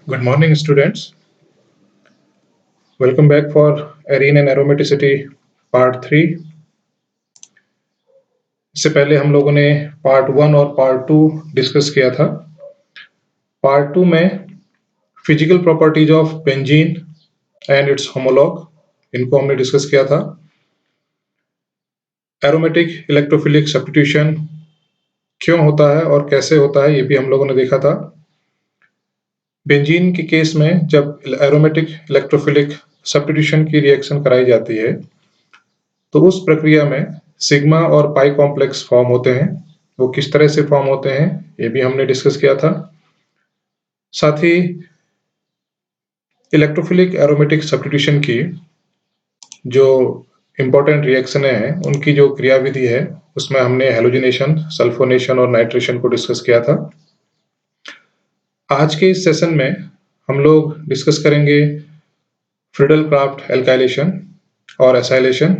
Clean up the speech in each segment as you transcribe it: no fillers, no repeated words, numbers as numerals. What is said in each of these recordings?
Good morning, students. Welcome back for Arene and Aromaticity Part 3. इससे पहले हम लोगों ने पार्ट 1 और पार्ट 2 डिस्कस किया था। पार्ट 2 में physical properties of benzene and it's homologue इनको हमने डिस्कस किया था। एरोमेटिक इलेक्ट्रोफिलिक सब्स्टिट्यूशन क्यों होता है और कैसे होता है ये भी हम लोगों ने देखा था। बेंजीन के केस में जब एरोमेटिक इलेक्ट्रोफिलिक सब्स्टिट्यूशन की रिएक्शन कराई जाती है तो उस प्रक्रिया में सिग्मा और पाई कॉम्प्लेक्स फॉर्म होते हैं। वो किस तरह से फॉर्म होते हैं ये भी हमने डिस्कस किया था। साथ ही इलेक्ट्रोफिलिक एरोमेटिक सब्स्टिट्यूशन की जो इम्पोर्टेंट रिएक्शन हैं उनकी जो क्रियाविधि है उसमें हमने हेलोजिनेशन, सल्फोनेशन और नाइट्रेशन को डिस्कस किया था। आज के इस सेशन में हम लोग डिस्कस करेंगे फ्रीडल-क्राफ्ट एल्काइलेशन और एसाइलेशन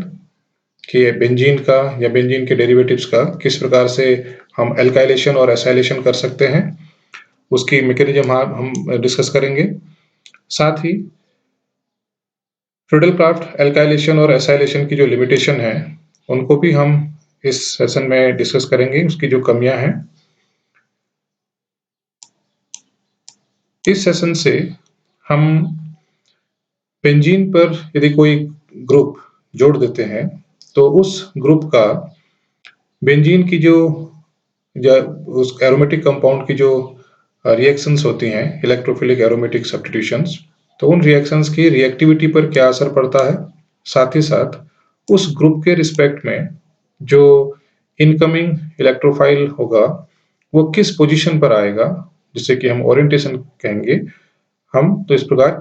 कि बेंजीन का या बेंजीन के डेरिवेटिव्स का किस प्रकार से हम एल्काइलेशन और एसाइलेशन कर सकते हैं, उसकी मैकेनिज्म हम डिस्कस करेंगे। साथ ही फ्रीडल-क्राफ्ट एल्काइलेशन और एसाइलेशन की जो लिमिटेशन है उनको भी हम इस सेशन में डिस्कस करेंगे, उसकी जो कमियां हैं। इस सेशन से हम बेंजीन पर यदि कोई ग्रुप जोड़ देते हैं तो उस ग्रुप का बेंजीन की जो उस एरोमेटिक कंपाउंड की जो रिएक्शंस होती हैं, इलेक्ट्रोफिलिक एरोमेटिक सब्स्टिट्यूशंस, तो उन रिएक्शंस की रिएक्टिविटी पर क्या असर पड़ता है। साथ ही साथ उस ग्रुप के रिस्पेक्ट में जो इनकमिंग इलेक्ट्रोफाइल होगा वो किस पोजीशन पर आएगा, जिसे कि हम ओरिएंटेशन कहेंगे हम। तो इस प्रकार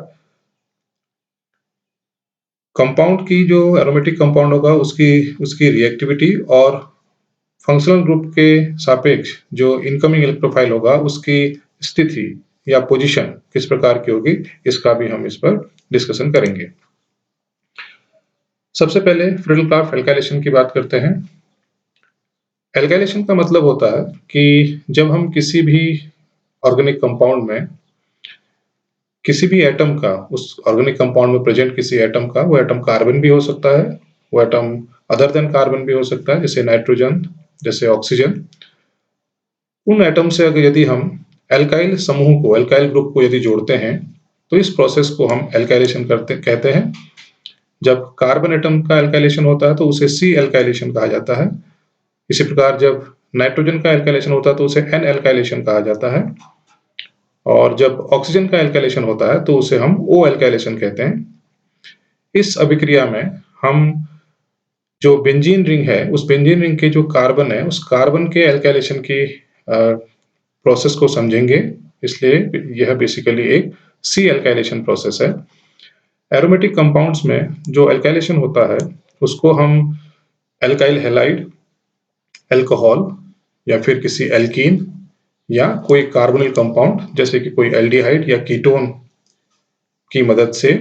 कंपाउंड की जो एरोमेटिक कंपाउंड होगा उसकी उसकी रिएक्टिविटी और फंक्शनल ग्रुप के सापेक्ष जो इनकमिंग इलेक्ट्रोफाइल होगा उसकी स्थिति या पोजीशन किस प्रकार की होगी, इसका भी हम इस पर डिस्कशन करेंगे। सबसे पहले फ्रीडल-क्राफ्ट एल्काइलेशन की बात करते हैं। एल्काइलेशन का मतलब होता है कि जब हम किसी भी ऑर्गेनिक कंपाउंड में किसी भी एटम का, उस ऑर्गेनिक कंपाउंड में प्रेजेंट किसी एटम का, वो एटम कार्बन भी हो सकता है, वो एटम अदर देन कार्बन भी हो सकता है, जैसे नाइट्रोजन, जैसे ऑक्सीजन। उन एटम से अगर यदि हम एल्काइल समूह को, एल्काइल ग्रुप को यदि जोड़ते हैं तो इस प्रोसेस को हम एल्काइलेशन कहते हैं। जब कार्बन एटम का एल्काइलेशन होता है तो उसे सी एल्काइलेशन कहा जाता है। इसी प्रकार जब नाइट्रोजन का एल्काइलेशन होता है तो उसे एन एल्काइलेशन कहा जाता है, और जब ऑक्सीजन का एल्काइलेशन होता है तो उसे हम ओ एल्काइलेशन कहते हैं। इस अभिक्रिया में हम जो बेंजीन रिंग है उस बेंजीन रिंग के जो कार्बन है उस कार्बन के एल्काइलेशन की प्रोसेस को समझेंगे, इसलिए यह बेसिकली एक सी एल्काइलेशन प्रोसेस है। एरोमेटिक कंपाउंड्स में जो एल्काइलेशन होता है उसको हम एल्काइल हैलाइड, अल्कोहल या फिर किसी एल्कीन या कोई कार्बोनिल कंपाउंड जैसे कि कोई एल्डिहाइड या कीटोन की मदद से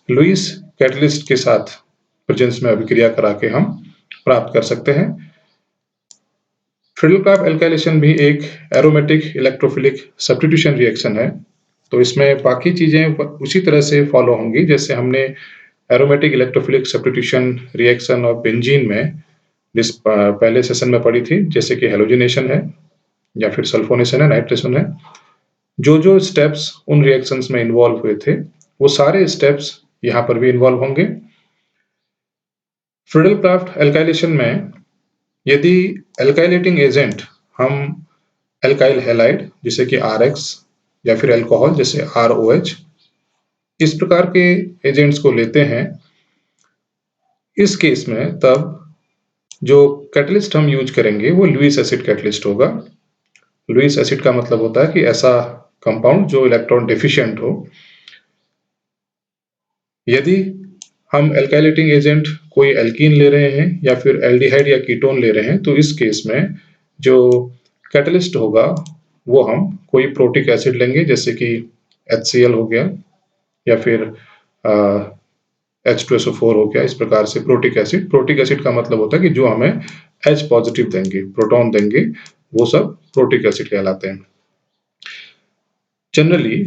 लुईस कैटलिस्ट के साथ प्रेजेंस में अभिक्रिया करा के हम प्राप्त कर सकते हैं। फ्रीडल-क्राफ्ट एल्काइलेशन भी एक एरोमेटिक इलेक्ट्रोफिलिक सब्स्टिट्यूशन रिएक्शन है, तो इसमें बाकी चीजें उसी तरह से फॉलो होंगी जैसे हमने एरोमेटिक इलेक्ट्रोफिलिक सब्स्टिट्यूशन रिएक्शन और बेंजीन में जिस पहले सेशन में पढ़ी थी, जैसे कि हेलोजिनेशन है या फिर सल्फोनेशन है, नाइट्रेशन है। जो जो स्टेप्स उन रिएक्शंस में इन्वॉल्व हुए थे वो सारे स्टेप्स यहाँ पर भी इन्वॉल्व होंगे। फ्रीडल-क्राफ्ट एल्काइलेशन में यदि एल्काइलेटिंग एजेंट हम एल्काइल हैलाइड जैसे कि RX या फिर अल्कोहल जैसे ROH, इस प्रकार के एजेंट्स को लेते हैं, इस केस में तब जो कैटलिस्ट हम यूज करेंगे वो लुईस एसिड कैटलिस्ट होगा। लुईस एसिड का मतलब होता है कि ऐसा कंपाउंड जो इलेक्ट्रॉन डेफिशिएंट हो। यदि हम एल्काइलेटिंग एजेंट कोई एल्कीन ले रहे हैं या फिर एल्डिहाइड या कीटोन ले रहे हैं तो इस केस में जो कैटलिस्ट होगा वो हम कोई प्रोटिक एसिड लेंगे जैसे कि HCl हो गया या फिर H2SO4 हो गया। इस प्रकार से प्रोटिक एसिड का मतलब होता है कि जो हमें H पॉजिटिव देंगे, प्रोटॉन देंगे, वो सब प्रोटिक एसिड कहलाते हैं। जनरली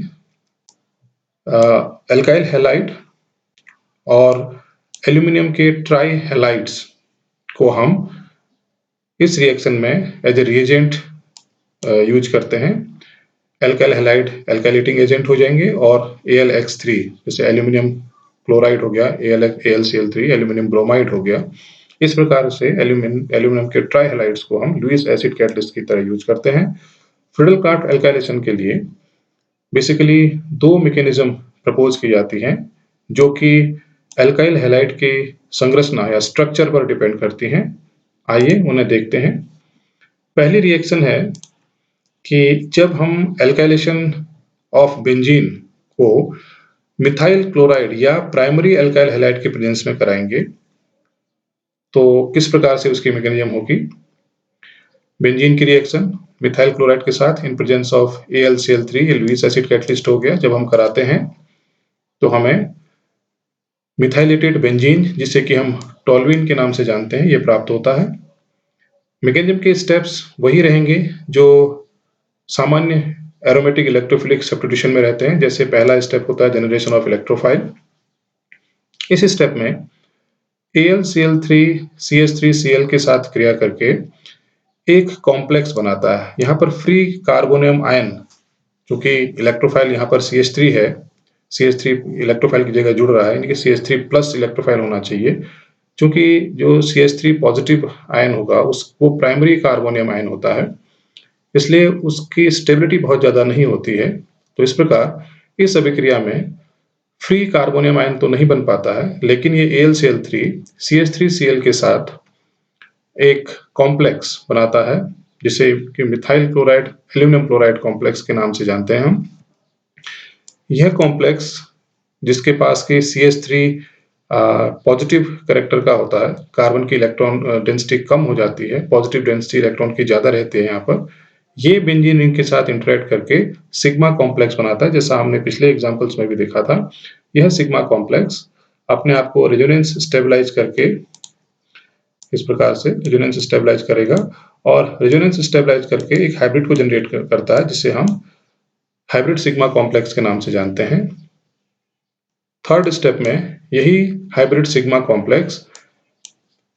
एल्काइल हैलाइड और एल्यूमिनियम के ट्राई हैलाइड्स को हम इस रिएक्शन में एज ए रिएजेंट यूज करते हैं। एल्काइल हैलाइड एल्काइलेटिंग एजेंट हो जाएंगे और AlX3 जैसे एल्यूमिनियम क्लोराइड हो गया, AlCl3 एल्यूमिनियम ब्रोमाइड हो गया। इस प्रकार से एल्यूमिनियम के ट्राई हैलाइड्स को हम लुईस एसिड कैटलिस्ट की तरह यूज करते हैं। फ्रीडल-क्राफ्ट एल्काइलेशन के लिए बेसिकली दो मैकेनिज्म प्रपोज की जाती हैं जो कि एल्काइल हैलाइड की संरचना या स्ट्रक्चर पर डिपेंड करती हैं। आइए उन्हें देखते हैं। पहली रिएक्शन है कि जब हम एल्काइलेशन ऑफ बेंजीन को मिथाइल क्लोराइड या प्राइमरी एल्काइल हैलाइड के प्रेजेंस में कराएंगे तो किस प्रकार से उसकी मैकेनिज्म होगी। बेंजीन की रिएक्शन मिथाइल क्लोराइड के साथ इन प्रेजेंस ऑफ AlCl3 ये लुईस एसिड कैटलिस्ट हो गया। जब हम कराते हैं तो हमें मिथाइलेटेड बेंजीन जिसे कि हम टोल्यूइन के नाम से जानते हैं ये प्राप्त होता है। मैकेनिज्म के स्टेप्स वही रहेंगे जो सामान्य एरोमेटिक इलेक्ट्रोफिलिक सब्स्टिट्यूशन में रहते हैं। जैसे पहला स्टेप होता है जनरेशन ऑफ इलेक्ट्रोफाइल। इस स्टेप में AlCl3 CH3Cl के साथ क्रिया करके एक कॉम्प्लेक्स बनाता है। यहाँ पर फ्री कार्बोनियम आयन, क्योंकि इलेक्ट्रोफाइल यहाँ पर CH3 है, CH3 इलेक्ट्रोफाइल की जगह जुड़ रहा है, यानी कि CH3 प्लस इलेक्ट्रोफाइल होना चाहिए। क्योंकि जो CH3 पॉजिटिव आयन होगा वो प्राइमरी कार्बोनियम आयन होता है, इसलिए उसकी स्टेबिलिटी बहुत ज़्यादा नहीं होती है। तो इस प्रकार इस अभिक्रिया में फ्री कार्बोनियम आयन तो नहीं बन पाता है, लेकिन ये AlCl3 CH3Cl के साथ एक कॉम्प्लेक्स बनाता है जिसे कि methyl chloride aluminium chloride complex के नाम से जानते हैं हम। यह कॉम्प्लेक्स जिसके पास के CH3 पॉजिटिव कैरेक्टर का होता है, कार्बन की इलेक्ट्रॉन डेंसिटी कम हो जाती है, पॉजिटिव डेंसिटी इलेक्ट्रॉन की ज्यादा रहती है यहाँ पर। ये बेंजीन रिंग के साथ इंटरेक्ट करके सिग्मा कॉम्प्लेक्स बनाता है, जैसा हमने पिछले एग्जांपल्स में भी देखा था। यह सिग्मा कॉम्प्लेक्स अपने आप को रेजोनेंस स्टेबलाइज करके इस प्रकार से रेजोनेंस स्टेबलाइज करेगा और रेजोनेंस स्टेबलाइज करके एक हाइब्रिड को जनरेट करता है जिसे हम हाइब्रिड सिग्मा कॉम्प्लेक्स के नाम से जानते हैं। थर्ड स्टेप में यही hybrid sigma complex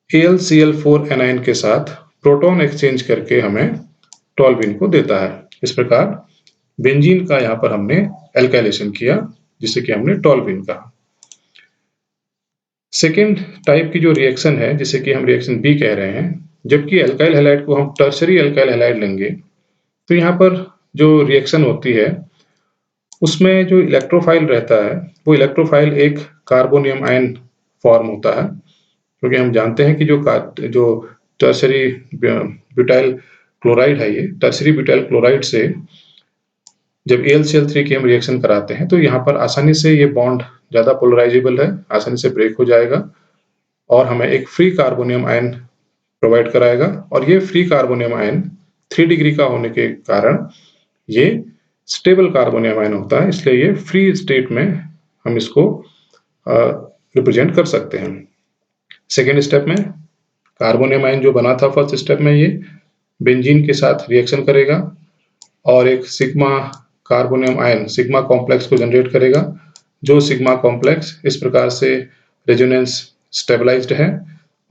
AlCl4 anion के साथ प्रोटॉन एक्सचेंज करके हमें टोल्यूइन को देता है। इस प्रकार बेंजीन का यहाँ पर हमने एल्काइलेशन किया जिसे कि हमने टोल्यूइन कहा। सेकेंड टाइप की जो रिएक्शन है जिसे कि हम रिएक्शन बी कह रहे हैं, जबकि एल्काइल हैलाइड को हम टर्शरी एल्काइल हैलाइड लेंगे तो यहाँ पर जो रिएक्शन होती है उसमें जो इलेक्ट्रोफाइल रहता है वो इलेक्ट्रोफाइल एक कार्बोनियम आयन फॉर्म होता है, क्योंकि हम जानते हैं कि जो टर्शरी ब्यूटाइल क्लोराइड है, ये टर्शरी ब्यूटाइल क्लोराइड से जब AlCl3 की हम रिएक्शन कराते हैं तो यहाँ पर आसानी से ये बॉन्ड ज़्यादा पोलराइजेबल है, आसानी से ब्रेक हो जाएगा और हमें एक फ्री कार्बोनियम आयन प्रोवाइड कराएगा। और ये फ्री कार्बोनियम आयन 3 डिग्री का होने के कारण ये स्टेबल कार्बोनियम आयन होता है, इसलिए ये फ्री स्टेट में हम इसको रिप्रेजेंट कर सकते हैं। सेकेंड स्टेप में कार्बोनियम आयन जो बना था फर्स्ट स्टेप में, ये बेंजीन के साथ रिएक्शन करेगा और एक sigma carbonium ion sigma complex को जनरेट करेगा, जो सिग्मा कॉम्प्लेक्स इस प्रकार से रेजोनेंस स्टेबलाइज्ड है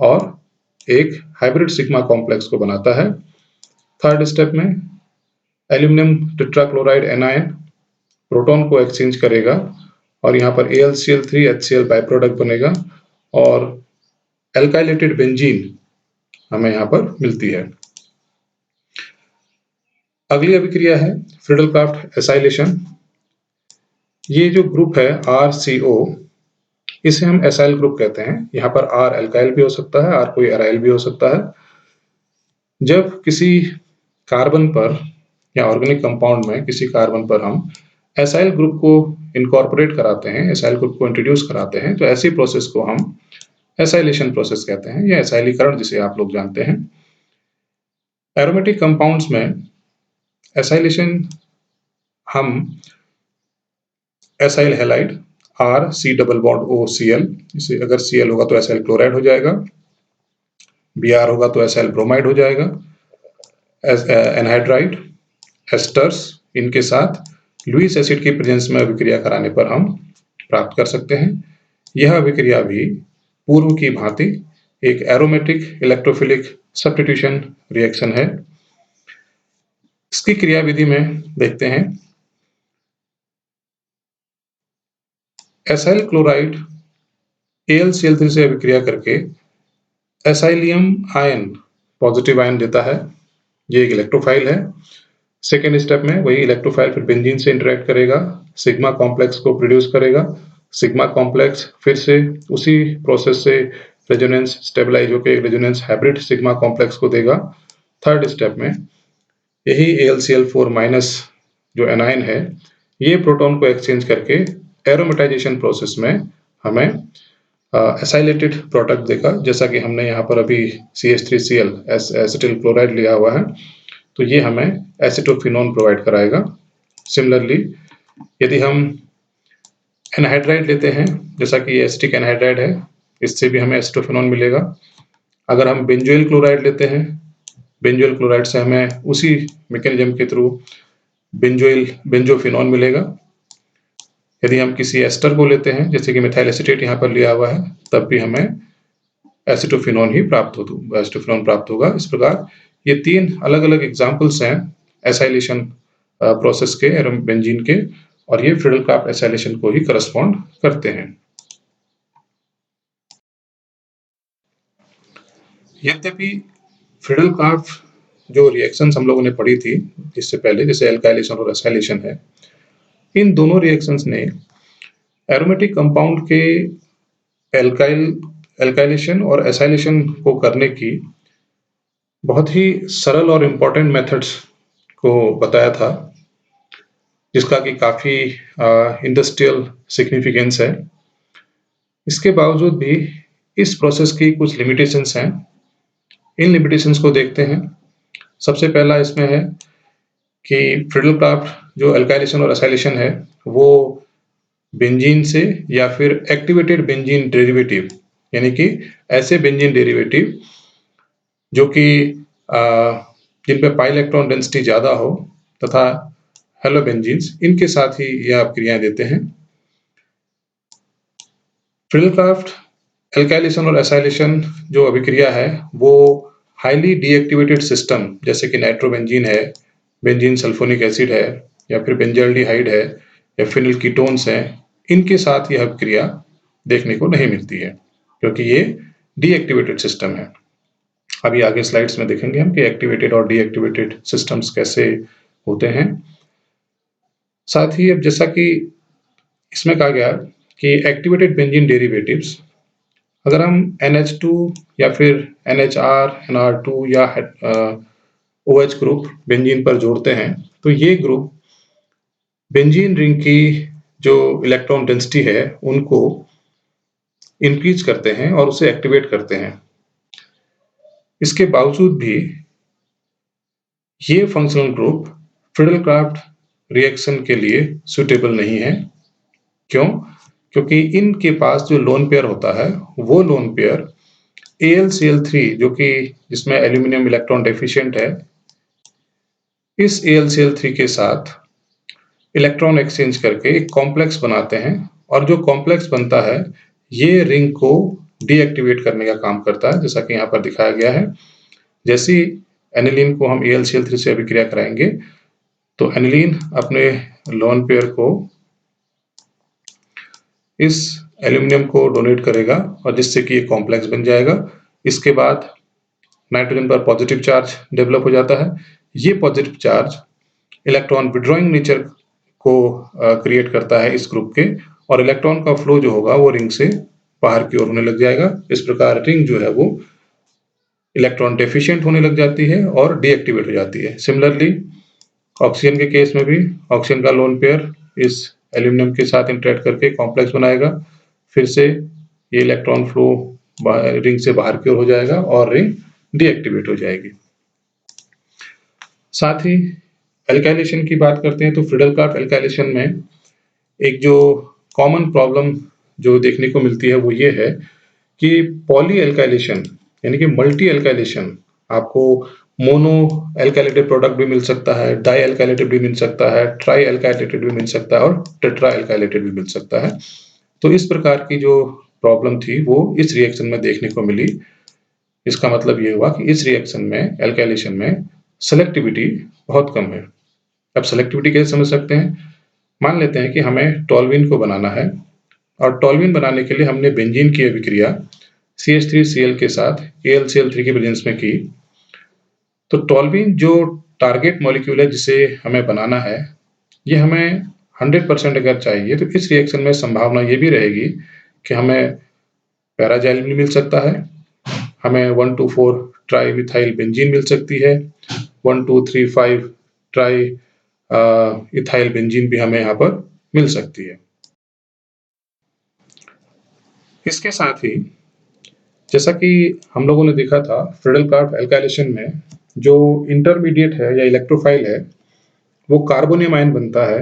और एक हाइब्रिड सिग्मा कॉम्प्लेक्स को बनाता है। थर्ड स्टेप में एल्यूमिनियम टेट्राक्लोराइड एनायन प्रोटॉन को एक्सचेंज करेगा और यहाँ पर AlCl3 HCl बाई प्रोडक्ट बनेगा और एल्काइलेटेड बेंजीन हमें यहाँ पर मिलती है। अगली अभिक्रिया है फ्रीडल-क्राफ्ट एसाइलेशन। ये जो ग्रुप है RCO, इसे हम एसाइल ग्रुप कहते हैं। यहाँ पर R एल्काइल भी हो सकता है, R कोई एराइल भी हो सकता है। जब किसी कार्बन पर या ऑर्गेनिक कंपाउंड में किसी कार्बन पर हम एसाइल ग्रुप को इनकॉर्पोरेट कराते हैं, एसाइल ग्रुप को इंट्रोड्यूस कराते हैं, तो ऐसी प्रोसेस को हम एसाइलेशन प्रोसेस कहते हैं या एसाइलीकरण जिसे आप लोग जानते हैं। एरोमेटिक कंपाउंड्स में एसाइलेशन हम acyl halide R C double bond O Cl, इसे अगर Cl होगा तो एसाइल क्लोराइड हो जाएगा, Br होगा तो एसाइल ब्रोमाइड हो जाएगा, एनहाइड्राइड एस्टर्स इनके साथ लुईस एसिड की प्रेजेंस में अभिक्रिया कराने पर हम प्राप्त कर सकते हैं। यह अभिक्रिया भी पूर्व की भांति एक एरोमेटिक इलेक्ट्रोफिलिक सब्स्टिट्यूशन रिएक्शन है। इसकी क्रियाविधि में देखते हैं, एसाइल क्लोराइड AlCl3 से अभिक्रिया करके एसाइलियम आयन पॉजिटिव आयन देता है। ये एक इलेक्ट्रोफाइल है। सेकेंड स्टेप में वही इलेक्ट्रोफाइल फिर बेंजीन से इंटरेक्ट करेगा, सिग्मा कॉम्प्लेक्स को प्रोड्यूस करेगा। सिग्मा कॉम्प्लेक्स फिर से उसी प्रोसेस से रेजोनेंस स्टेबलाइज होकर एक रेजोनेंस हाइब्रिड सिग्मा कॉम्प्लेक्स को देगा। थर्ड स्टेप में यही AlCl4- जो एनायन है, ये प्रोटॉन को एक्सचेंज करके एरोमेटाइजेशन प्रोसेस में हमें एसाइलेटेड प्रोडक्ट देगा, जैसा कि हमने यहाँ पर अभी CH3Cl एसिटिल क्लोराइड लिया हुआ है, तो ये हमें एसिटोफिनोन प्रोवाइड कराएगा। सिमिलरली यदि हम एनहाइड्राइड लेते हैं, जैसा कि एसिटिक एनहाइड्राइड है, इससे भी हमें एसिटोफिनोन मिलेगा। अगर हम बेंजोइल क्लोराइड लेते हैं, बेंजोइल क्लोराइड से हमें उसी मैकेनिज्म के थ्रू बेंजोफिनोन मिलेगा। यदि हम किसी एस्टर को लेते हैं, जैसे कि मिथाइल एसीटेट यहाँ पर लिया हुआ है, तब भी हमें एसिटोफिनोन प्राप्त होगा। इस प्रकार ये 3 अलग-अलग एग्जांपल्स हैं एसाइलेशन प्रोसेस के बेंजीन के, और ये फ्रीडल-क्राफ्ट एसाइलेशन को ही करस्पॉन्ड करते हैं। यद्यपि फ्रीडल-क्राफ्ट जो रिएक्शंस हम लोगों ने पढ़ी थी इससे पहले, जैसे एल्काइलेशन और एसाइलेशन है, इन दोनों रिएक्शंस ने एरोमेटिक कंपाउंड के एल्काइलेशन और एसाइलेशन को करने की बहुत ही सरल और इम्पोर्टेंट मेथड्स को बताया था, जिसका कि काफी इंडस्ट्रियल सिग्निफिकेंस है। इसके बावजूद भी इस प्रोसेस की कुछ लिमिटेशंस हैं। इन लिमिटेशंस को देखते हैं। सबसे पहला इसमें है कि फ्रीडल-क्राफ्ट जो एल्काइलेशन और एसाइलेशन है, वो बेंजीन से या फिर एक्टिवेटेड बेंजीन डेरिवेटिव, यानी कि ऐसे बेंजीन डेरिवेटिव जो कि जिन पे पाई इलेक्ट्रॉन डेंसिटी ज्यादा हो तथा हेलोबेंजीन्स, इनके साथ ही यह क्रियाएं देते हैं। फ्रीडल-क्राफ्ट एल्काइलेशन और एसाइलेशन जो अभिक्रिया है, वो हाईली डीएक्टिवेटेड सिस्टम, जैसे कि नाइट्रोबेंजीन है, बेंजीन सल्फोनिक एसिड है, या फिर बेंजाल्डिहाइड है, या फिनिल कीटोन्स हैं, इनके साथ यह अभिक्रिया देखने को नहीं मिलती है, क्योंकि ये डीएक्टिवेटेड सिस्टम है। अभी आगे स्लाइड्स में देखेंगे हम कि एक्टिवेटेड और डीएक्टिवेटेड सिस्टम्स कैसे होते हैं। साथ ही अब जैसा कि इसमें कहा गया कि एक्टिवेटेड बेंजीन डेरिवेटिव्स, अगर हम NH2 या फिर NHR, NR2 या OH ग्रुप बेंजीन पर जोड़ते हैं, तो ये ग्रुप बेंजीन रिंग की जो इलेक्ट्रॉन डेंसिटी है उनको इंक्रीज करते हैं और उसे एक्टिवेट करते हैं। इसके बावजूद भी ये फंक्शनल ग्रुप फ्रीडल-क्राफ्ट रिएक्शन के लिए सुटेबल नहीं है। क्यों? क्योंकि इनके पास जो लोन पेयर होता है, वो लोन पेयर AlCl3, जो कि जिसमें एल्यूमिनियम इलेक्ट्रॉन डेफिशिएंट है, इस AlCl3 के साथ इलेक्ट्रॉन एक्सचेंज करके एक कॉम्प्लेक्स बनाते हैं, और जो कॉम्प्लेक्स बनता है ये रिंग को डीएक्टिवेट करने का काम करता है, जैसा कि यहाँ पर दिखाया गया है। जैसे एनिलीन को हम AlCl3 से अभिक्रिया कराएंगे, तो एनिलीन अपने लोन पेयर को इस एल्यूमिनियम को डोनेट करेगा, और जिससे कि ये कॉम्प्लेक्स बन जाएगा। इसके बाद नाइट्रोजन पर पॉजिटिव चार्ज डेवलप हो जाता है। ये positive charge electron withdrawing nature को क्रिएट करता है इस ग्रुप के, और इलेक्ट्रॉन का फ्लो जो होगा वो रिंग से बाहर की ओर होने लग जाएगा। इस प्रकार रिंग जो है वो इलेक्ट्रॉन डेफिशिएंट होने लग जाती है और डीएक्टिवेट हो जाती है। सिमिलरली ऑक्सीजन के केस में भी ऑक्सीजन का लोन पेयर इस एल्यूमिनियम के साथ इंटरेक्ट करके कॉम्प्लेक्स बनाएगा, फिर से ये इलेक्ट्रॉन फ्लो रिंग से बाहर की ओर हो जाएगा और रिंग डीएक्टिवेट हो जाएगी। साथ ही एल्काइलेशन की बात करते हैं, तो फ्रीडल-क्राफ्ट एल्काइलेशन में एक जो कॉमन प्रॉब्लम जो देखने को मिलती है वो ये है कि पॉली एल्काइलेशन, यानी कि मल्टी एल्काइलेशन, आपको मोनो एल्काइलेटेड प्रोडक्ट भी मिल सकता है, डाई एल्काइलेटेड भी मिल सकता है, ट्राई एल्काइलेटेड भी मिल सकता है और टेट्रा एल्काइलेटेड भी मिल सकता है। तो इस प्रकार की जो प्रॉब्लम थी वो इस रिएक्शन में देखने को मिली। इसका मतलब ये हुआ कि इस रिएक्शन में, एल्काइलेशन में सेलेक्टिविटी बहुत कम है। अब सेलेक्टिविटी कैसे समझ सकते हैं? मान लेते हैं कि हमें टोल्यूइन को बनाना है और टोल्यूइन बनाने के लिए हमने बेंजीन की अभिक्रिया CH3Cl के साथ AlCl3 की प्रेजेंस में की। तो टोल्यूइन जो टारगेट मॉलिक्यूल है जिसे हमें बनाना है, ये हमें 100% अगर चाहिए तो इस रिएक्शन में संभावना ये भी रहेगी कि हमें पैराज़ाइलिन मिल सकता है, हमें 1,2,4 ट्राई मिथाइल बेंजीन मिल सकती है, 1,2,3,5 ट्राई इथाइल बेंजीन भी हमें यहाँ पर मिल सकती है। इसके साथ ही जैसा कि हम लोगों ने देखा था फ्रीडल-क्राफ्ट एल्काइलेशन में जो इंटरमीडिएट है या इलेक्ट्रोफाइल है, वो कार्बोनियम आयन बनता है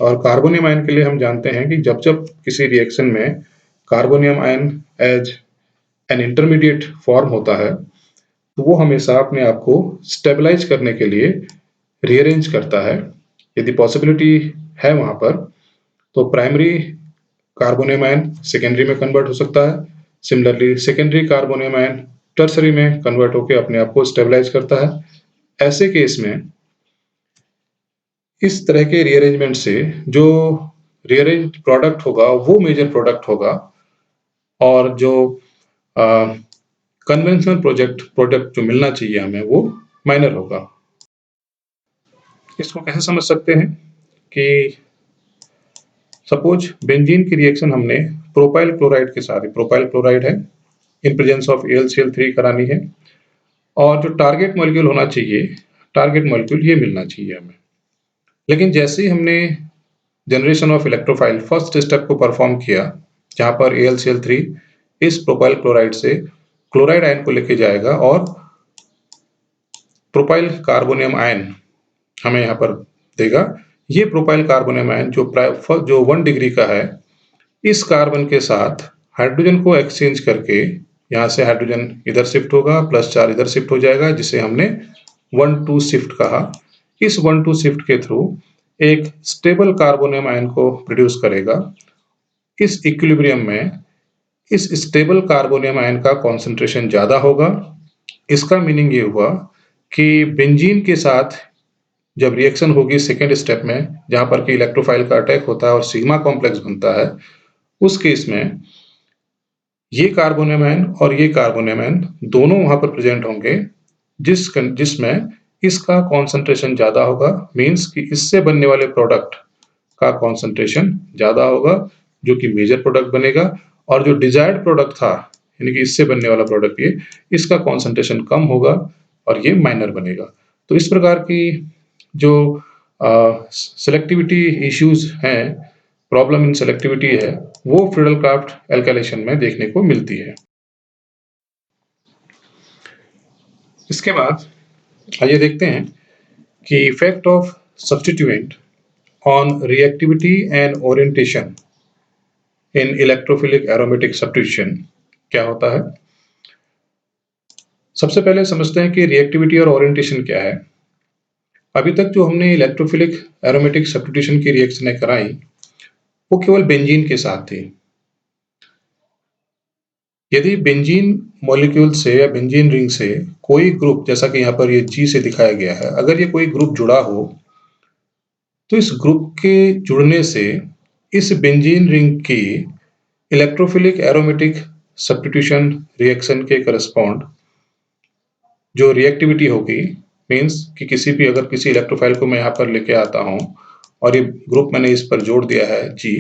और कार्बोनियम आयन के लिए हम जानते हैं कि जब-जब किसी रिएक्शन में carbonium ion as an intermediate form होता है, तो वो हमेशा अपने आप को स्टेबलाइज करने के लिए रीअरेंज करता है। यदि पॉसिबिलिटी है वहाँ पर, तो प्राइमरी कार्बोनियम आयन सेकेंडरी में कन्वर्ट हो सकता है। Similarly secondary carbonium ion tertiary में कन्वर्ट होकर अपने आप को स्टेबलाइज करता है। ऐसे केस में इस तरह के रीअरेंजमेंट से जो रीअरेंज प्रोडक्ट होगा वो मेजर प्रोडक्ट होगा और जो कन्वेंशनल प्रोडक्ट जो मिलना चाहिए हमें वो माइनर होगा। इसको कैसे समझ सकते हैं कि सपोज बेंजीन की रिएक्शन हमने प्रोपाइल क्लोराइड के साथ, प्रोपाइल क्लोराइड है, इन प्रेजेंस ऑफ AlCl3 करानी है और जो टारगेट मॉलिक्यूल होना चाहिए, टारगेट मॉलिक्यूल ये मिलना चाहिए हमें। लेकिन जैसे ही हमने generation of electrophile first step को परफॉर्म किया, जहां पर AlCl3 इस प्रोपाइल क्लोराइड से क्लोराइड आयन को लेके जाएगा और प्रोपाइल कार्बोनियम आयन हमें यहाँ पर देगा। ये प्रोपाइल कार्बोनियम आयन जो 1 डिग्री का है, इस कार्बन के साथ हाइड्रोजन को एक्सचेंज करके यहाँ से हाइड्रोजन इधर शिफ्ट होगा, +4 इधर शिफ्ट हो जाएगा, जिसे हमने 1,2 शिफ्ट कहा। इस 1,2 शिफ्ट के थ्रू एक स्टेबल कार्बोनियम आयन को प्रोड्यूस करेगा। इस इक्विलिब्रियम में इस स्टेबल कार्बोनियम आयन का कॉन्सेंट्रेशन ज्यादा होगा। इसका मीनिंग ये हुआ कि बेंजीन के साथ जब रिएक्शन होगी सेकेंड स्टेप में, जहां पर कि इलेक्ट्रोफाइल का अटैक होता है और सिग्मा कॉम्प्लेक्स बनता है, उस केस में ये कार्बोनियम आयन और ये कार्बोनियम आयन दोनों वहां पर प्रेजेंट होंगे, जिसमें इसका कॉन्सेंट्रेशन ज्यादा होगा। मीन्स कि इससे बनने वाले प्रोडक्ट का कॉन्सेंट्रेशन ज्यादा होगा, जो कि मेजर प्रोडक्ट बनेगा, और जो डिजायर्ड प्रोडक्ट था, यानी कि इससे बनने वाला प्रोडक्ट ये, इसका कॉन्सेंट्रेशन कम होगा और ये माइनर बनेगा। तो इस प्रकार की जो सेलेक्टिविटी इश्यूज हैं, प्रॉब्लम इन सेलेक्टिविटी है, वो फ्रीडल-क्राफ्ट एल्काइलेशन में देखने को मिलती है। इसके बाद आइए देखते हैं कि effect of substituent on reactivity and orientation in electrophilic aromatic substitution क्या होता है। सबसे पहले समझते हैं कि रिएक्टिविटी और ओरिएंटेशन क्या है। अभी तक जो हमने इलेक्ट्रोफिलिक एरोमेटिक सब्स्टिट्यूशन की रिएक्शनें कराई, वो केवल बेंजीन के साथ थी। यदि बेंजीन मॉलिक्यूल से या बेंजीन रिंग से कोई ग्रुप, जैसा कि यहाँ पर ये G से दिखाया गया है, अगर ये कोई ग्रुप जुड़ा हो, तो इस ग्रुप के जुड़ने से इस बेंजीन रिंग की इलेक्ट्रोफिलिक एरोमेटिक सब्स्टिट्यूशन रिएक्शन के करस्पॉन्ड जो रिएक्टिविटी होगी, मीन्स कि अगर किसी इलेक्ट्रोफाइल को मैं यहाँ पर लेके आता हूँ और ये ग्रुप मैंने इस पर जोड़ दिया है G,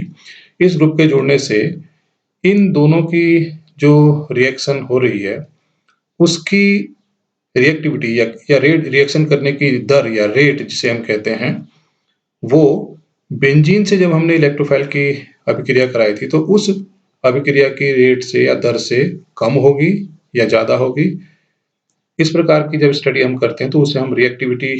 इस ग्रुप के जोड़ने से इन दोनों की जो रिएक्शन हो रही है उसकी रिएक्टिविटी या रिएक्शन करने की दर या रेट जिसे हम कहते हैं, वो बेंजीन से जब हमने इलेक्ट्रोफाइल की अभिक्रिया कराई थी तो उस अभिक्रिया की रेट से या दर से कम होगी या ज्यादा होगी। इस प्रकार की जब स्टडी हम करते हैं तो उसे हम रिएक्टिविटी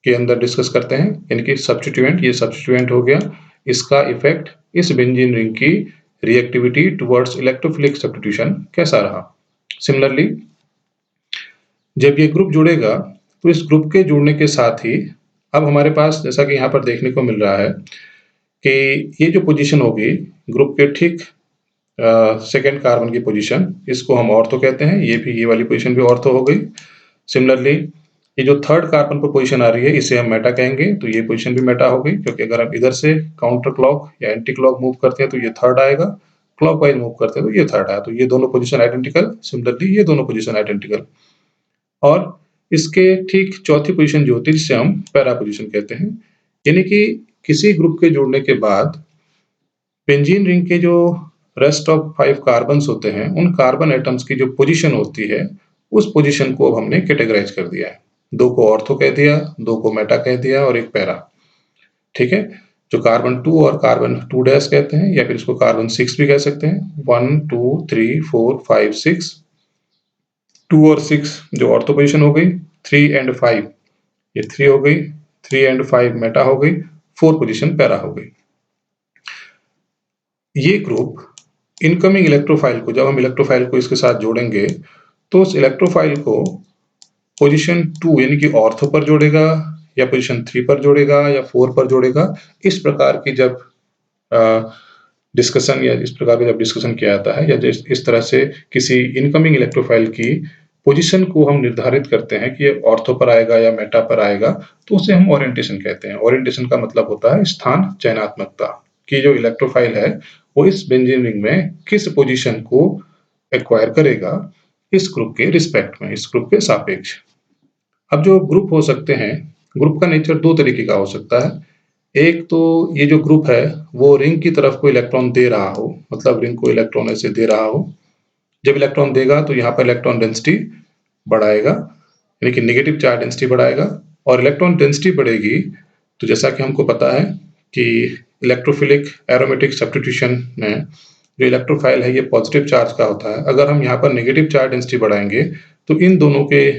के अंदर डिस्कस करते हैं। इनकी सब्स्टिट्यूएंट, ये सब्स्टिट्यूएंट हो गया, इसका इफेक्ट इस बेंजीन रिंग की रिएक्टिविटी टुवर्ड्स इलेक्ट्रोफिलिक सब्स्टिट्यूशन कैसा रहा। सिमिलरली जब ये ग्रुप जुड़ेगा तो इस ग्रुप के जुड़ने के साथ ही अब हमारे पास जैसा कि यहाँ पर देखने को मिल रहा है कि ये जो पोजीशन होगी ग्रुप के ठीक सेकेंड कार्बन की पोजीशन, इसको हम ऑर्थो कहते हैं। ये वाली पोजीशन भी ऑर्थो हो गई। सिमिलरली ये जो थर्ड कार्बन पर पोजीशन आ रही है इसे हम मेटा कहेंगे, तो ये पोजीशन भी मेटा हो गई, क्योंकि अगर हम इधर से काउंटर क्लॉक या एंटी क्लॉक मूव करते हैं तो ये थर्ड आएगा, क्लॉकवाइज मूव करते हैं तो ये थर्ड आया, तो ये दोनों पोजीशन आइडेंटिकल। सिमिलरली ये दोनों पोजीशन आइडेंटिकल। और इसके ठीक चौथी पोजीशन जो होती है जिसे हम पैरा पोजीशन कहते हैं, यानी कि किसी ग्रुप के जुड़ने के बाद बेंजीन रिंग के जो रेस्ट ऑफ 5 कार्बन्स होते हैं, उन कार्बन एटम्स की जो पोजीशन होती है, उस पोजीशन को अब हमने कैटेगराइज कर दिया है। 2 को ऑर्थो कह दिया, 2 को मेटा कह दिया और 1 पैरा। ठीक है? जो कार्बन 2 और कार्बन 2 डैश कहते हैं, या फिर इसको कार्बन 6 भी कह सकते हैं। 1 2 3 4 5 6, 2 और 6 जो ऑर्थो पोजीशन हो गई, 3 एंड 5 ये 3 हो गई, 3 एंड 5 मेटा हो गई, 4 पोजीशन पैरा हो गई। ये ग्रुप इनकमिंग इलेक्ट्रोफाइल को, जब हम इलेक्ट्रोफाइल को इसके साथ जोड़ेंगे तो उस इलेक्ट्रोफाइल को पोजीशन 2 यानी कि ऑर्थो पर जोड़ेगा, या पोजीशन 3 पर जोड़ेगा, या 4 पर जोड़ेगा। इस प्रकार की जब डिस्कशन या इस प्रकार का जब डिस्कशन किया जाता है, या इस तरह से किसी इनकमिंग इलेक्ट्रोफाइल की पोजीशन को हम निर्धारित करते हैं कि ये ऑर्थो पर आएगा या मेटा पर आएगा, तो उसे हम ओरिएंटेशन कहते हैं। ओरिएंटेशन का मतलब होता है स्थान चयनात्मकता, कि जो इलेक्ट्रोफाइल है वो इस बेंजीन रिंग में किस पोजीशन को एक्वायर करेगा इस ग्रुप के रिस्पेक्ट में, इस ग्रुप के सापेक्ष। अब जो ग्रुप हो सकते हैं, ग्रुप का नेचर 2 तरीके का हो सकता है। एक तो ये जो ग्रुप है वो रिंग की तरफ को इलेक्ट्रॉन दे रहा हो, मतलब रिंग को इलेक्ट्रॉन ऐसे दे रहा हो। जब इलेक्ट्रॉन देगा तो यहाँ पर इलेक्ट्रॉन डेंसिटी बढ़ाएगा, यानी कि नेगेटिव चार्ज डेंसिटी बढ़ाएगा। और इलेक्ट्रॉन डेंसिटी बढ़ेगी तो जैसा कि हमको पता है कि इलेक्ट्रोफिलिक एरोमेटिक सब्स्टिट्यूशन में जो इलेक्ट्रोफाइल है ये पॉजिटिव चार्ज का होता है। अगर हम यहाँ पर नेगेटिव चार्ज डेंसिटी बढ़ाएंगे तो इन दोनों के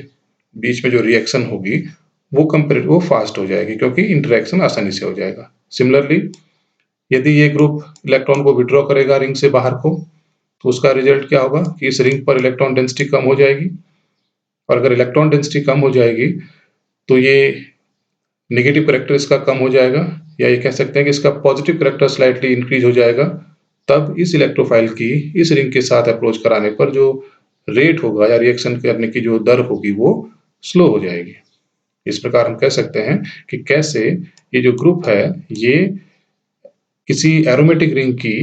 बीच में जो रिएक्शन होगी वो फास्ट हो जाएगी, क्योंकि इंटरेक्शन आसानी से हो जाएगा। सिमिलरली यदि ये ग्रुप इलेक्ट्रॉन को विड्रॉ करेगा रिंग से बाहर को, तो उसका रिजल्ट क्या होगा कि इस रिंग पर इलेक्ट्रॉन डेंसिटी कम हो जाएगी। और अगर इलेक्ट्रॉन डेंसिटी कम हो जाएगी तो ये नेगेटिव करैक्टर इसका कम हो जाएगा, या ये कह सकते हैं कि इसका पॉजिटिव करैक्टर स्लाइटली इंक्रीज हो जाएगा। तब इस इलेक्ट्रोफाइल की इस रिंग के साथ अप्रोच कराने पर जो रेट होगा या रिएक्शन करने की जो दर होगी वो स्लो हो जाएगी। इस प्रकार हम कह सकते हैं कि कैसे ये जो ग्रुप है ये किसी एरोमेटिक रिंग की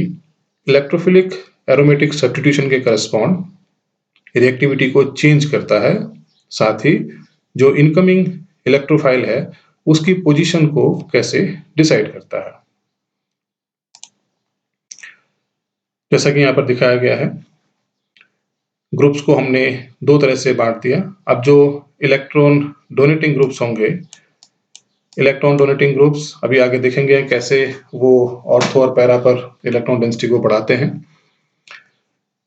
इलेक्ट्रोफिलिक एरोमेटिक सब्स्टिट्यूशन के करस्पॉन्ड रिएक्टिविटी को चेंज करता है, साथ ही जो इनकमिंग इलेक्ट्रोफाइल है उसकी पोजीशन को कैसे डिसाइड करता है। जैसा कि यहाँ पर दिखाया गया है, ग्रुप्स को हमने 2 तरह से बांट दिया। अब जो इलेक्ट्रॉन डोनेटिंग ग्रुप्स होंगे, इलेक्ट्रॉन डोनेटिंग ग्रुप्स अभी आगे देखेंगे कैसे वो ऑर्थो और पैरा पर इलेक्ट्रॉन डेंसिटी को बढ़ाते हैं।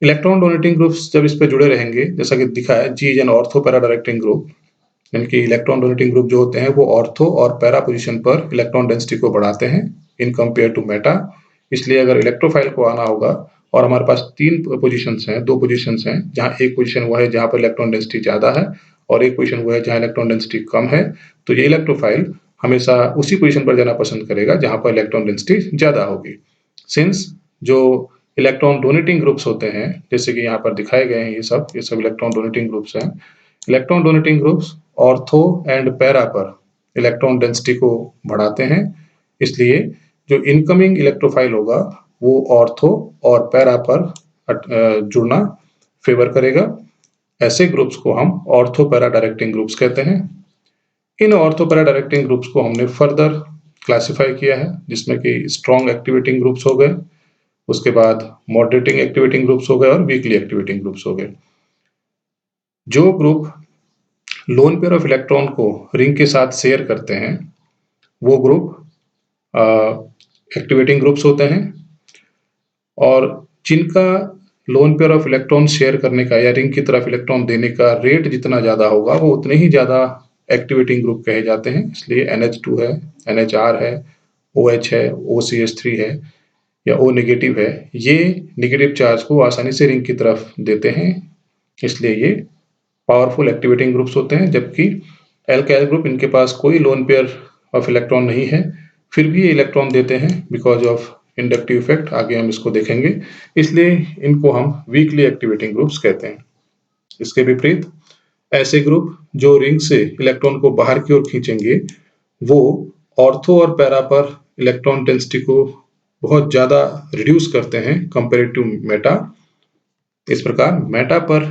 इलेक्ट्रॉन डोनेटिंग ग्रुप्स जब इस पे जुड़े रहेंगे, जैसा कि दिखा है, G is an ortho para directing group, यानी कि इलेक्ट्रॉन डोनेटिंग ग्रुप जो होते हैं वो ऑर्थो और पैरा पोजीशन पर इलेक्ट्रॉन डेंसिटी को बढ़ाते हैं इन कंपेयर टू मेटा। इसलिए अगर इलेक्ट्रोफाइल को आना होगा और हमारे पास 3 पोजीशंस हैं, 2 पोजीशंस हैं, जहां एक पोजीशन वो है जहां पर इलेक्ट्रॉन डेंसिटी ज्यादा है और एक पोजीशन वो है जहां इलेक्ट्रॉन डेंसिटी कम है, तो ये इलेक्ट्रोफाइल हमेशा उसी पोजीशन पर जाना पसंद करेगा जहां पर इलेक्ट्रॉन डेंसिटी ज्यादा होगी। सिंस जो इलेक्ट्रॉन डोनेटिंग ग्रुप्स होते हैं, जैसे कि यहाँ पर दिखाए गए हैं, ये सब इलेक्ट्रॉन डोनेटिंग ग्रुप्स हैं। Electron donating groups ortho and para पर इलेक्ट्रॉन डेंसिटी को बढ़ाते हैं, इसलिए जो इनकमिंग इलेक्ट्रोफाइल होगा वो ऑर्थो और पैरा पर जुड़ना फेवर करेगा। ऐसे ग्रुप्स को हम ऑर्थो पैरा डायरेक्टिंग ग्रुप्स कहते हैं। इन ऑर्थो पैरा डायरेक्टिंग ग्रुप्स को हमने फर्दर क्लासिफाई किया है, जिसमें कि स्ट्रॉन्ग एक्टिवेटिंग ग्रुप्स हो गए, उसके बाद मॉडरेटिंग एक्टिवेटिंग ग्रुप्स हो गए और वीकली एक्टिवेटिंग ग्रुप्स हो गए। जो group lone pair of electron को रिंग के साथ शेयर करते हैं वो ग्रुप एक्टिवेटिंग ग्रुप्स होते हैं, और जिनका lone pair of electron share करने का या रिंग की तरफ इलेक्ट्रॉन देने का रेट जितना ज्यादा होगा वो उतने ही ज्यादा एक्टिवेटिंग ग्रुप कहे जाते हैं। इसलिए NH2 है, NHR है, OH है, OCH3 है या O नेगेटिव है, ये नेगेटिव चार्ज को आसानी से रिंग की तरफ देते हैं, इसलिए ये पावरफुल एक्टिवेटिंग ग्रुप्स होते हैं, जबकि एल्काइल ग्रुप इनके पास कोई लोन पेयर ऑफ इलेक्ट्रॉन नहीं है, फिर भी ये इलेक्ट्रॉन देते हैं बिकॉज ऑफ इंडक्टिव इफेक्ट। आगे हम इसको देखेंगे, इसलिए इनको हम वीकली एक्टिवेटिंग ग्रुप्स कहते हैं। इसके विपरीत ऐसे ग्रुप जो रिंग से इलेक्ट्रॉन को बाहर की ओर खींचेंगे, वो ऑर्थो और पैरा पर इलेक्ट्रॉन डेंसिटी को बहुत ज्यादा रिड्यूस करते हैं कंपेरेटिव मेटा। इस प्रकार मेटा पर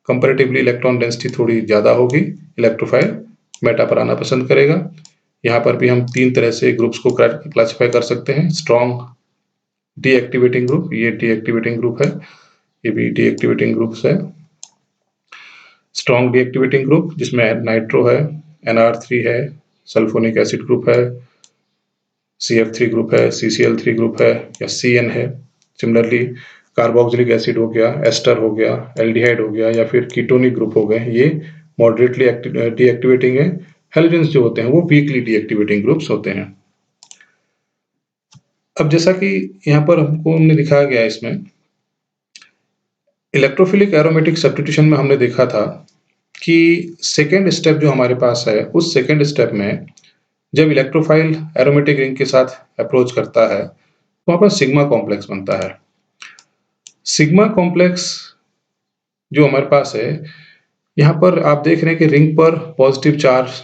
कंपैरेटिवली इलेक्ट्रॉन डेंसिटी थोड़ी ज्यादा होगी, इलेक्ट्रोफाइल मेटा पर आना पसंद करेगा। यहाँ पर भी हम तीन तरह से ग्रुप्स को क्लासिफाई कर सकते हैं। स्ट्रॉन्ग डीएक्टिवेटिंग ग्रुप, ये डीएक्टिवेटिंग ग्रुप है, ये भी डीएक्टिवेटिंग ग्रुप्स है। स्ट्रॉन्ग डीएक्टिवेटिंग ग्रुप जिसमें नाइट्रो है, NR3 है, सल्फोनिक एसिड ग्रुप है, CF3 ग्रुप है, CCl3 ग्रुप है या CN है। सिमिलरली कार्बोक्सिलिक एसिड हो गया, एस्टर हो गया, एल्डिहाइड हो गया या फिर कीटोनिक ग्रुप हो गए, ये मॉडरेटली डीएक्टिवेटिंग है। हैलोजेंस जो होते हैं वो वीकली डीएक्टिवेटिंग ग्रुप्स होते हैं। अब जैसा कि यहाँ पर हमने दिखाया गया इसमें इलेक्ट्रोफिलिक एरोमेटिक सब्स्टिट्यूशन में हमने देखा था कि सेकेंड स्टेप जो हमारे पास है, उस सेकेंड स्टेप में जब इलेक्ट्रोफाइल एरोमेटिक रिंग के साथ अप्रोच करता है तो वहां पर सिग्मा कॉम्प्लेक्स बनता है। सिग्मा कॉम्प्लेक्स जो हमारे पास है, यहाँ पर आप देख रहे हैं कि रिंग पर पॉजिटिव चार्ज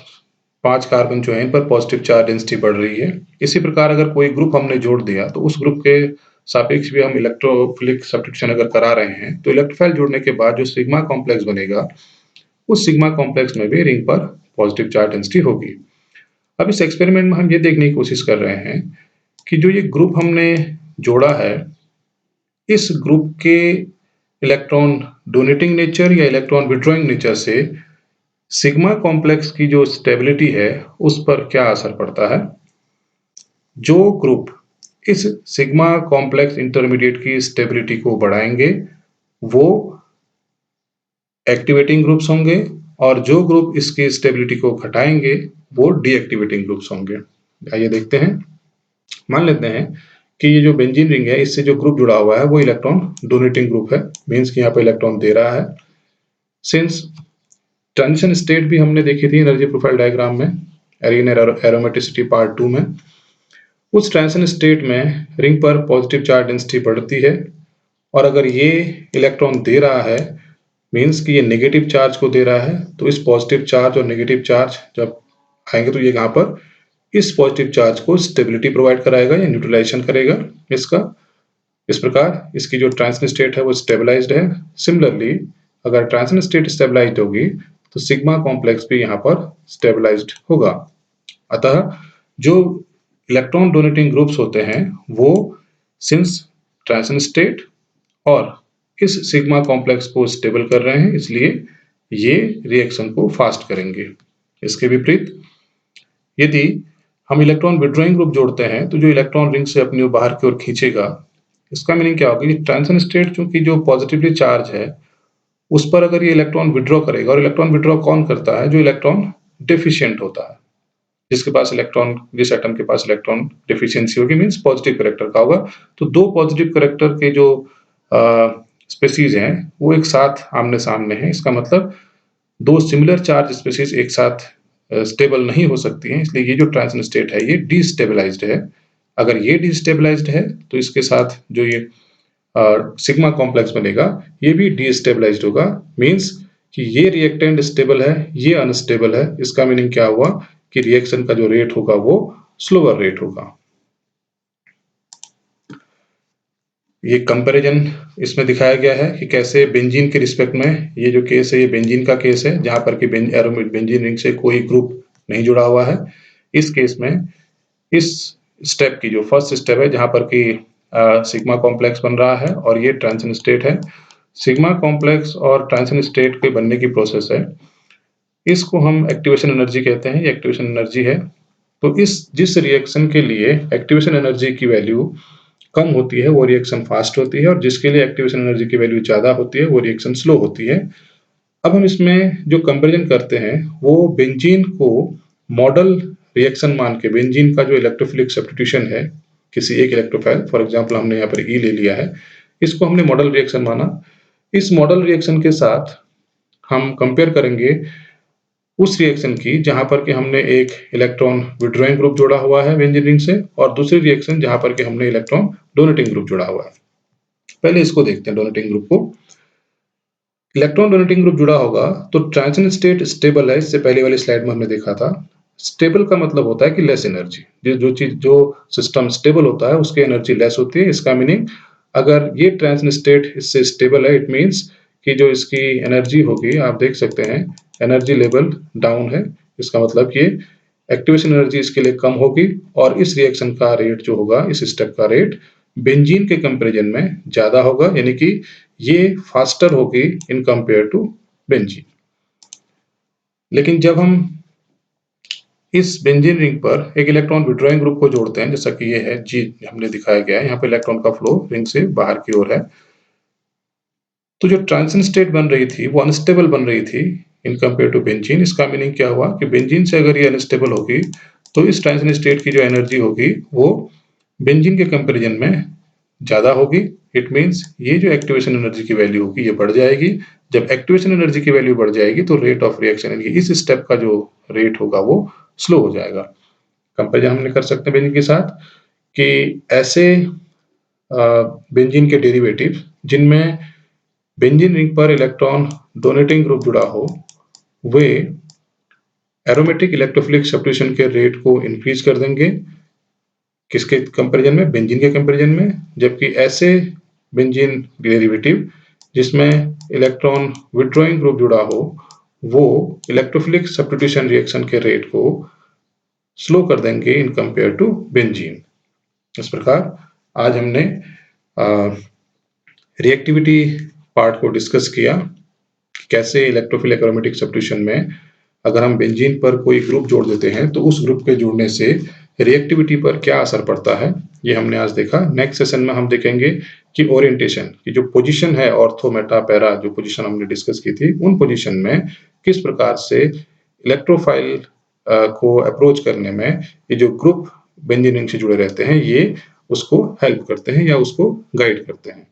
5 कार्बन जो है इन पर पॉजिटिव चार्ज डेंसिटी बढ़ रही है। इसी प्रकार अगर कोई ग्रुप हमने जोड़ दिया तो उस ग्रुप के सापेक्ष भी हम इलेक्ट्रोफिलिक सब्स्टिट्यूशन अगर करा रहे हैं तो इलेक्ट्रोफाइल जोड़ने के बाद जो सिग्मा कॉम्प्लेक्स बनेगा, उस सिग्मा कॉम्प्लेक्स में भी रिंग पर पॉजिटिव चार्ज डेंसिटी होगी। अब इस एक्सपेरिमेंट में हम ये देखने की कोशिश कर रहे हैं कि जो ये ग्रुप हमने जोड़ा है, इस ग्रुप के इलेक्ट्रॉन डोनेटिंग नेचर या इलेक्ट्रॉन विड्रॉइंग नेचर से सिग्मा कॉम्प्लेक्स की जो स्टेबिलिटी है उस पर क्या असर पड़ता है। जो ग्रुप इस सिग्मा कॉम्प्लेक्स इंटरमीडिएट की स्टेबिलिटी को बढ़ाएंगे वो एक्टिवेटिंग ग्रुप्स होंगे, और जो ग्रुप इसकी स्टेबिलिटी को घटाएंगे वो डीएक्टिवेटिंग ग्रुप्स होंगे। आइए देखते हैं। मान लेते हैं कि ये जो बेंजीन रिंग है, इससे जो ग्रुप जुड़ा हुआ है वो इलेक्ट्रॉन डोनेटिंग ग्रुप है, मीन्स कि यहाँ पे इलेक्ट्रॉन दे रहा है। सिंस ट्रांजिशन स्टेट भी हमने देखी थी एनर्जी प्रोफाइल डायग्राम में, एरिन एरोमेटिसिटी पार्ट 2 में। उस ट्रांजिशन स्टेट में रिंग पर पॉजिटिव चार्ज डेंसिटी बढ़ती है, और अगर ये इलेक्ट्रॉन दे रहा है मीन्स कि ये नेगेटिव चार्ज को दे रहा है, तो इस पॉजिटिव चार्ज और नेगेटिव चार्ज जब आएंगे तो ये यहाँ पर इस पॉजिटिव चार्ज को स्टेबिलिटी प्रोवाइड कराएगा या न्यूट्रलाइजेशन करेगा इसका। इस प्रकार इसकी जो ट्रांजिशन स्टेट है वो स्टेबलाइज्ड है। सिमिलरली अगर ट्रांजिशन स्टेट स्टेबलाइज्ड होगी तो सिग्मा कॉम्प्लेक्स भी यहाँ पर स्टेबलाइज्ड होगा। अतः जो इलेक्ट्रॉन डोनेटिंग ग्रुप्स होते हैं वो सिंस ट्रांजिशन स्टेट और इस सिग्मा कॉम्प्लेक्स को स्टेबल कर रहे हैं, इसलिए ये रिएक्शन को फास्ट करेंगे। इसके विपरीत यदि हम इलेक्ट्रॉन विड्रॉइंग ग्रुप जोड़ते हैं तो जो इलेक्ट्रॉन रिंग से अपनी बाहर की ओर खींचेगा, इसका मीनिंग क्या होगा कि ट्रांजिशन स्टेट चूंकि जो पॉजिटिवली चार्ज है उस पर अगर ये इलेक्ट्रॉन विड्रॉ करेगा, और इलेक्ट्रॉन विड्रॉ कौन करता है, जो इलेक्ट्रॉन डेफिशिएंट होता है, जिसके पास इलेक्ट्रॉन, जिस एटम के पास इलेक्ट्रॉन डेफिशिएंसी होगी मींस पॉजिटिव कैरेक्टर का होगा। तो दो पॉजिटिव कैरेक्टर के जो स्पेसीज हैं वो एक साथ आमने सामने हैं। इसका मतलब दो सिमिलर चार्ज स्पेसीज एक साथ स्टेबल नहीं हो सकती हैं, इसलिए ये जो ट्रांजिशन स्टेट है ये डिस्टेबलाइज्ड है। अगर ये डिस्टेबलाइज्ड है तो इसके साथ जो ये सिग्मा कॉम्प्लेक्स बनेगा ये भी डिस्टेबलाइज्ड होगा, मींस कि ये रिएक्टेंट स्टेबल है, ये अनस्टेबल है। इसका मीनिंग क्या हुआ कि रिएक्शन का जो रेट होगा वो स्लोअर रेट होगा। ये कंपैरिजन इसमें दिखाया गया है कि कैसे बेंजीन के रिस्पेक्ट में, ये जो केस है ये बेंजीन का केस है जहां पर कि बेंजीन रिंग से कोई ग्रुप नहीं जुड़ा हुआ है। इस केस में इस स्टेप की जो फर्स्ट स्टेप है जहां पर कि सिग्मा कॉम्प्लेक्स बन रहा है और ये ट्रांजिशन स्टेट है। सिग्मा कॉम्प्लेक्स और ट्रांजिशन स्टेट के बनने की प्रोसेस है, इसको हम एक्टिवेशन एनर्जी कहते हैं। ये एक्टिवेशन एनर्जी है। तो इस जिस रिएक्शन के लिए एक्टिवेशन एनर्जी की वैल्यू कम होती है वो रिएक्शन फास्ट होती है, और जिसके लिए एक्टिवेशन एनर्जी की वैल्यू ज्यादा होती है वो रिएक्शन स्लो होती है। अब हम इसमें जो कंपैरिजन करते हैं वो बेंजीन को मॉडल रिएक्शन मान के, बेंजीन का जो इलेक्ट्रोफिलिक सब्स्टिट्यूशन है किसी एक इलेक्ट्रोफाइल, फॉर एग्जांपल हमने यहाँ पर ई ले लिया है, इसको हमने मॉडल रिएक्शन माना। इस मॉडल रिएक्शन के साथ हम कंपेयर करेंगे उस रिएक्शन की जहां पर कि हमने एक इलेक्ट्रॉन विड्रॉइंग ग्रुप जोड़ा हुआ है बेंजीन रिंग से, और दूसरी रिएक्शन जहां पर कि हमने इलेक्ट्रॉन डोनेटिंग ग्रुप जोड़ा हुआ है। पहले इसको देखते हैं, डोनेटिंग ग्रुप को। इलेक्ट्रॉन डोनेटिंग ग्रुप जुड़ा होगा तो ट्रांजिशन स्टेट स्टेबल है, इससे पहले वाली स्लाइड में हमने देखा था। स्टेबल का मतलब होता है कि लेस एनर्जी, जो सिस्टम स्टेबल होता है उसकी एनर्जी लेस होती है। इसका मीनिंग, अगर ये ट्रांजिशन स्टेट इससे स्टेबल है, इट मीन्स कि जो इसकी एनर्जी होगी, आप देख सकते हैं एनर्जी लेवल डाउन है। इसका मतलब ये एक्टिवेशन एनर्जी इसके लिए कम होगी, और इस रिएक्शन का रेट जो होगा, इस स्टेप का रेट बेंजीन के कंपैरिजन में ज्यादा होगा, यानी कि ये फास्टर होगी इन कंपेयर टू बेंजीन। लेकिन जब हम इस बेंजीन रिंग पर एक इलेक्ट्रॉन विड्रॉइंग ग्रुप को जोड़ते हैं, जैसा कि ये है जी, हमने दिखाया गया है, यहाँ पे इलेक्ट्रॉन का फ्लो रिंग से बाहर की ओर है, तो जो ट्रांजिशन स्टेट बन रही थी वो अनस्टेबल बन रही थी इन कंपेयर टू बेंजीन। इसका मीनिंग क्या हुआ कि बेंजीन से अगर ये अनस्टेबल होगी तो इस ट्रांजिशन स्टेट की जो एनर्जी होगी वो बेंजीन के कंपैरिजन में ज्यादा होगी। इट मीन्स ये जो एक्टिवेशन एनर्जी की वैल्यू होगी ये बढ़ जाएगी। जब एक्टिवेशन एनर्जी की वैल्यू बढ़ जाएगी तो रेट ऑफ रिएक्शन, यानी इस स्टेप का जो रेट होगा वो स्लो हो जाएगा। कंपैरिजन हमने कर सकते हैं बेंजीन के साथ कि ऐसे बेंजीन के डेरिवेटिव जिनमें बेंजीन रिंग पर इलेक्ट्रॉन डोनेटिंग ग्रुप जुड़ा हो, वे एरोमेटिक इलेक्ट्रोफिलिक सब्स्टिट्यूशन के रेट को इंक्रीज कर देंगे। किसके कंपैरिजन में? बेंजीन के कंपैरिजन में। जबकि ऐसे बेंजीन डेरिवेटिव जिसमें इलेक्ट्रॉन विड्रॉइंग ग्रुप जुड़ा हो, वो इलेक्ट्रोफिलिक सब्स्टिट्यूशन रिएक्शन के रेट को स्लो कर देंगे इन कंपेयर टू बेंजीन। इस प्रकार आज हमने रिएक्टिविटी पार्ट को डिस्कस किया, कैसे इलेक्ट्रोफिलिक एरोमेटिक सब्स्टिट्यूशन में अगर हम बेंजीन पर कोई ग्रुप जोड़ देते हैं तो उस ग्रुप के जोड़ने से रिएक्टिविटी पर क्या असर पड़ता है, ये हमने आज देखा। नेक्स्ट सेशन में हम देखेंगे कि ओरिएंटेशन की जो पोजीशन है, ऑर्थो मेटा पैरा जो पोजीशन हमने डिस्कस की थी, उन पोजीशन में किस प्रकार से इलेक्ट्रोफाइल को अप्रोच करने में ये जो ग्रुप बेंजीन रिंग से जुड़े रहते हैं ये उसको हेल्प करते हैं या उसको गाइड करते हैं।